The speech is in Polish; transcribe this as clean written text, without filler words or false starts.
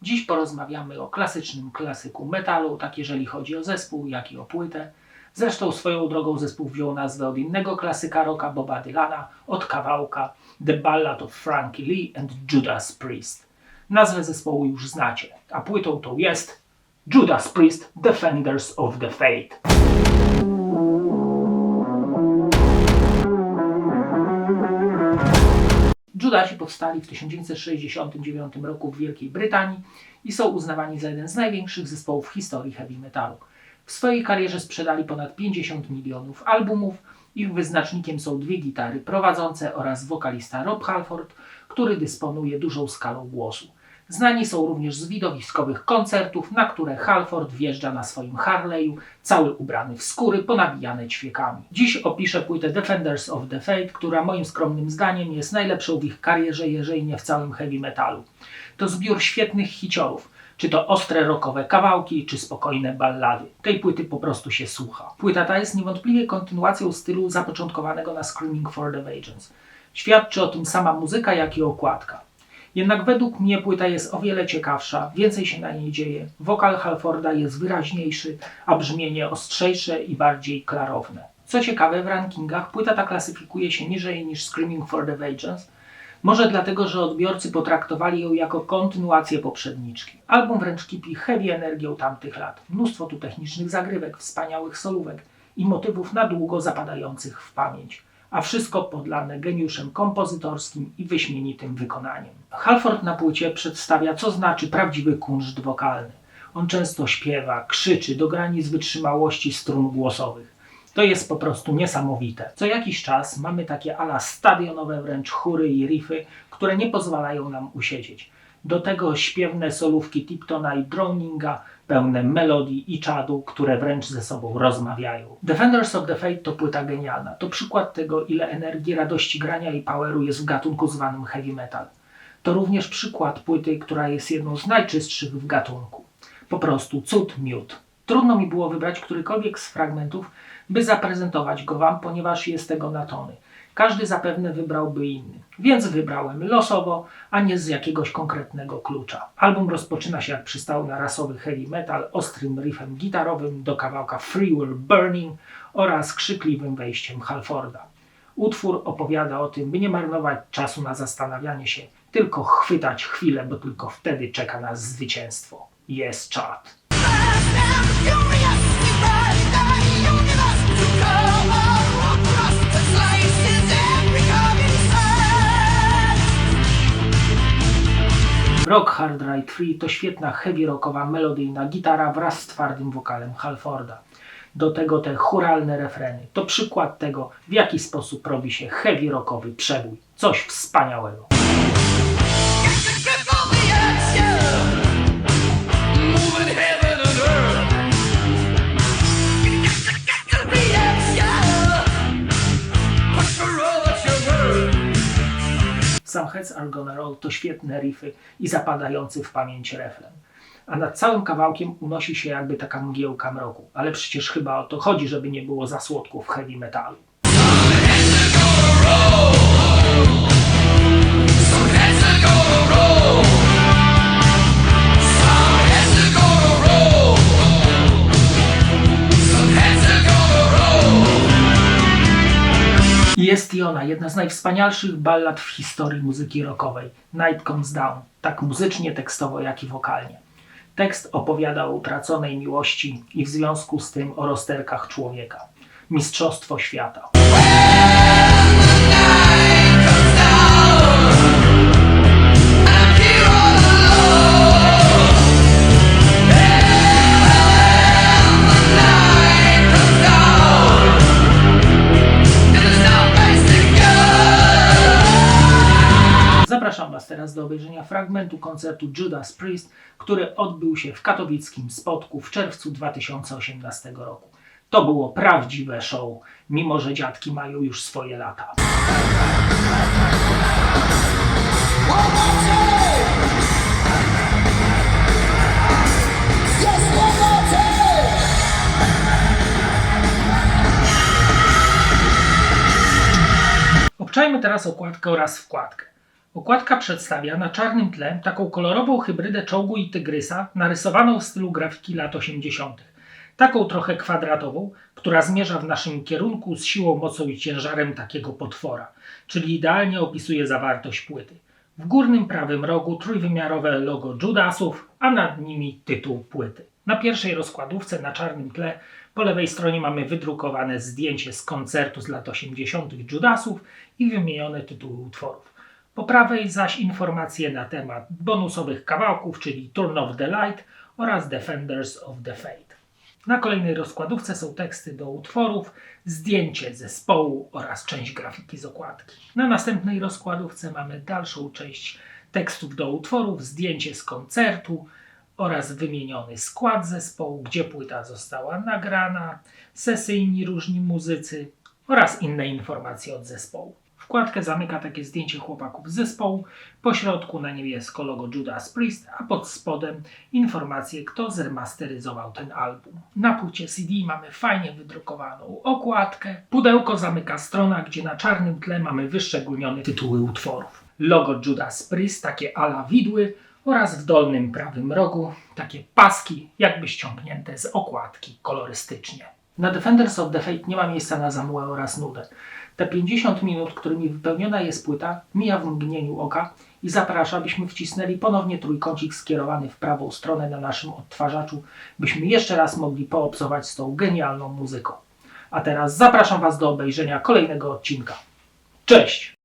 Dziś porozmawiamy o klasycznym klasyku metalu, tak jeżeli chodzi o zespół, jak i o płytę. Zresztą swoją drogą zespół wziął nazwę od innego klasyka rocka Boba Dylana, od kawałka The Ballad of Frankie Lee and Judas Priest. Nazwę zespołu już znacie, a płytą tą jest Judas Priest Defenders of the Faith. Judasi powstali w 1969 roku w Wielkiej Brytanii i są uznawani za jeden z największych zespołów w historii heavy metalu. W swojej karierze sprzedali ponad 50 milionów albumów. Ich wyznacznikiem są dwie gitary prowadzące oraz wokalista Rob Halford, który dysponuje dużą skalą głosu. Znani są również z widowiskowych koncertów, na które Halford wjeżdża na swoim Harley'u, cały ubrany w skóry ponabijane ćwiekami. Dziś opiszę płytę Defenders of the Faith, która moim skromnym zdaniem jest najlepszą w ich karierze, jeżeli nie w całym heavy metalu. To zbiór świetnych hiciorów, czy to ostre rockowe kawałki, czy spokojne ballady. Tej płyty po prostu się słucha. Płyta ta jest niewątpliwie kontynuacją stylu zapoczątkowanego na Screaming for the Vengeance. Świadczy o tym sama muzyka, jak i okładka. Jednak według mnie płyta jest o wiele ciekawsza, więcej się na niej dzieje, wokal Halforda jest wyraźniejszy, a brzmienie ostrzejsze i bardziej klarowne. Co ciekawe, w rankingach płyta ta klasyfikuje się niżej niż Screaming for the Vengeance, może dlatego, że odbiorcy potraktowali ją jako kontynuację poprzedniczki. Album wręcz kipi heavy energią tamtych lat. Mnóstwo tu technicznych zagrywek, wspaniałych solówek i motywów na długo zapadających w pamięć. A wszystko podlane geniuszem kompozytorskim i wyśmienitym wykonaniem. Halford na płycie przedstawia, co znaczy prawdziwy kunszt wokalny. On często śpiewa, krzyczy do granic wytrzymałości strun głosowych. To jest po prostu niesamowite. Co jakiś czas mamy takie ala stadionowe wręcz chóry i riffy, które nie pozwalają nam usiedzieć. Do tego śpiewne solówki Tiptona i Drowninga, pełne melodii i czadu, które wręcz ze sobą rozmawiają. Defenders of the Faith to płyta genialna. To przykład tego, ile energii, radości grania i poweru jest w gatunku zwanym heavy metal. To również przykład płyty, która jest jedną z najczystszych w gatunku. Po prostu cud miód. Trudno mi było wybrać którykolwiek z fragmentów, by zaprezentować go wam, ponieważ jest tego na tony. Każdy zapewne wybrałby inny, więc wybrałem losowo, a nie z jakiegoś konkretnego klucza. Album rozpoczyna się jak przystało na rasowy heavy metal, ostrym riffem gitarowym do kawałka Free Will Burning oraz krzykliwym wejściem Halforda. Utwór opowiada o tym, by nie marnować czasu na zastanawianie się, tylko chwytać chwilę, bo tylko wtedy czeka nas zwycięstwo. Jest czad. Rock Hard Ride 3 to świetna heavy rockowa melodyjna gitara wraz z twardym wokalem Halforda. Do tego te chóralne refreny. To przykład tego, w jaki sposób robi się heavy rockowy przebój. Coś wspaniałego. Some Heads Are Gonna Roll to świetne riffy i zapadający w pamięć refren. A nad całym kawałkiem unosi się jakby taka mgiełka mroku. Ale przecież chyba o to chodzi, żeby nie było za słodko w heavy metalu. I jest i ona, jedna z najwspanialszych ballad w historii muzyki rockowej. Night Comes Down, tak muzycznie, tekstowo, jak i wokalnie. Tekst opowiada o utraconej miłości i w związku z tym o rozterkach człowieka. Mistrzostwo świata. Zapraszam Was teraz do obejrzenia fragmentu koncertu Judas Priest, który odbył się w katowickim Spodku w czerwcu 2018 roku. To było prawdziwe show, mimo że dziadki mają już swoje lata. Obczajmy teraz okładkę oraz wkładkę. Okładka przedstawia na czarnym tle taką kolorową hybrydę czołgu i tygrysa narysowaną w stylu grafiki lat 80. Taką trochę kwadratową, która zmierza w naszym kierunku z siłą, mocą i ciężarem takiego potwora, czyli idealnie opisuje zawartość płyty. W górnym prawym rogu trójwymiarowe logo Judasów, a nad nimi tytuł płyty. Na pierwszej rozkładówce na czarnym tle po lewej stronie mamy wydrukowane zdjęcie z koncertu z lat 80. Judasów i wymienione tytuły utworów. Po prawej zaś informacje na temat bonusowych kawałków, czyli Turn Off the Light oraz Defenders of the Fate. Na kolejnej rozkładówce są teksty do utworów, zdjęcie zespołu oraz część grafiki z okładki. Na następnej rozkładówce mamy dalszą część tekstów do utworów, zdjęcie z koncertu oraz wymieniony skład zespołu, gdzie płyta została nagrana, sesyjni różni muzycy oraz inne informacje od zespołu. Wkładkę zamyka takie zdjęcie chłopaków z zespołu, po środku na niebiesko logo Judas Priest, a pod spodem informacje, kto zremasteryzował ten album. Na płycie CD mamy fajnie wydrukowaną okładkę. Pudełko zamyka strona, gdzie na czarnym tle mamy wyszczególnione tytuły utworów. Logo Judas Priest, takie ala widły, oraz w dolnym prawym rogu takie paski, jakby ściągnięte z okładki kolorystycznie. Na Defenders of the Fate nie ma miejsca na zamłę oraz nudę. Te 50 minut, którymi wypełniona jest płyta, mija w mgnieniu oka i zaprasza, byśmy wcisnęli ponownie trójkącik skierowany w prawą stronę na naszym odtwarzaczu, byśmy jeszcze raz mogli poobcować z tą genialną muzyką. A teraz zapraszam Was do obejrzenia kolejnego odcinka. Cześć!